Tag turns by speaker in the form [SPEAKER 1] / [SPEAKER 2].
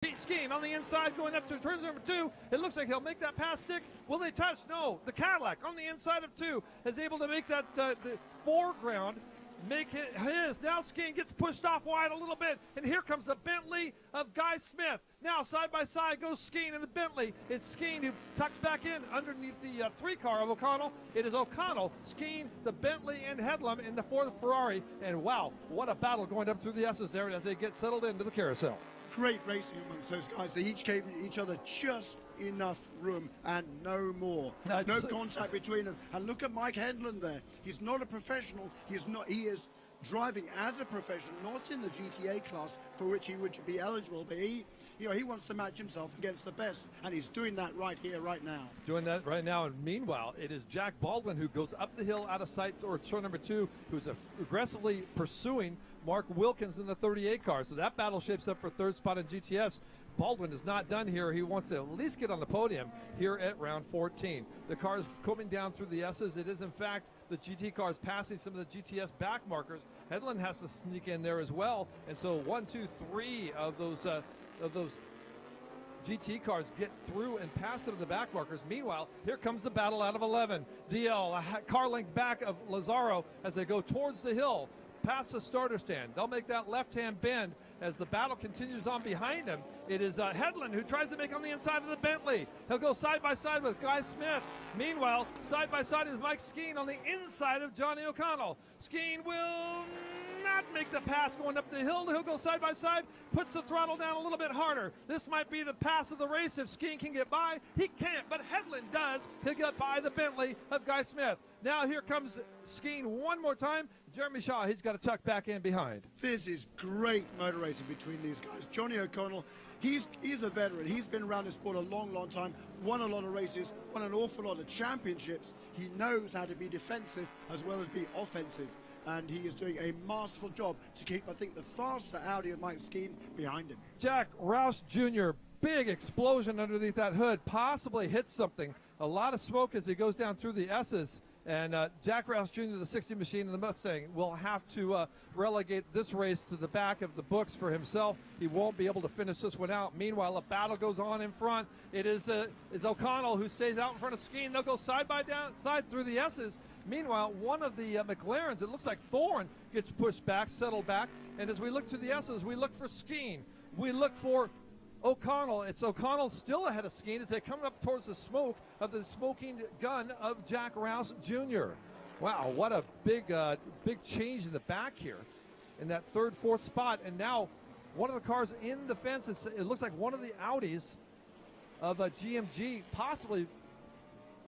[SPEAKER 1] Pete Skeen on the inside going up to turn number 2. It looks like he'll make that pass stick. Will they touch? No. The Cadillac on the inside of 2 is able to make that the foreground make it his. Now Skeen gets pushed off wide a little bit, and here comes the Bentley of Guy Smith. Now side by side goes Skeen and the Bentley. It's Skeen who tucks back in underneath the 3-car of O'Connell. It is O'Connell, Skeen, the Bentley, and Headlam in the 4th Ferrari. And wow, what a battle going up through the S's there as they get settled into the carousel.
[SPEAKER 2] Great racing amongst those guys. They each gave each other just enough room and no more. No contact between them. And look at Mike Headland there. He's not a professional. He is driving as a professional, not in the GTA class for which he would be eligible. But he wants to match himself against the best, and he's doing that right here, right now.
[SPEAKER 1] Doing that right now, and meanwhile, it is Jack Baldwin who goes up the hill out of sight towards turn number 2, who's aggressively pursuing Mark Wilkins in the 38 car. So that battle shapes up for 3rd spot in GTS. Baldwin is not done here. He wants to at least get on the podium here at round 14. The car is coming down through the S's. It is, in fact, the GT cars passing some of the GTS back markers. Headland has to sneak in there as well. And so 1, 2, 3 of those GT cars get through and pass some of the back markers. Meanwhile, here comes the battle out of 11. DL, a car length back of Lazaro as they go towards the hill, past the starter stand. They'll make that left-hand bend as the battle continues on behind him. It is Headland who tries to make on the inside of the Bentley. He'll go side by side with Guy Smith. Meanwhile, side by side is Mike Skeen on the inside of Johnny O'Connell. Skeen will not make the pass going up the hill. He'll go side by side, puts the throttle down a little bit harder. This might be the pass of the race if Skeen can get by. He can't, but Headland does. He'll get by the Bentley of Guy Smith. Now here comes Skeen one more time. Jeremy Shaw, he's got to tuck back in behind.
[SPEAKER 2] This is great motor racing between these guys. Johnny O'Connell, he's a veteran. He's been around this sport a long, long time, won a lot of races, won an awful lot of championships. He knows how to be defensive as well as be offensive. And he is doing a masterful job to keep, I think, the faster Audi of Mike Skeen behind him.
[SPEAKER 1] Jack Rouse Jr., big explosion underneath that hood, possibly hits something. A lot of smoke as he goes down through the S's. And Jack Rouse Jr., the 60 machine in the Mustang, will have to relegate this race to the back of the books for himself. He won't be able to finish this one out. Meanwhile, a battle goes on in front. It is O'Connell who stays out in front of Skeen. They'll go side by side through the S's. Meanwhile, one of the McLarens, it looks like Thorne, gets pushed back, settled back. And as we look to the S's, we look for Skeen. We look for O'Connell. It's O'Connell still ahead of Skeen as they come up towards the smoke of the smoking gun of Jack Rouse Jr. Wow, what a big change in the back here in that 3rd, 4th spot. And now one of the cars in the fence, it looks like one of the Audis of GMG, possibly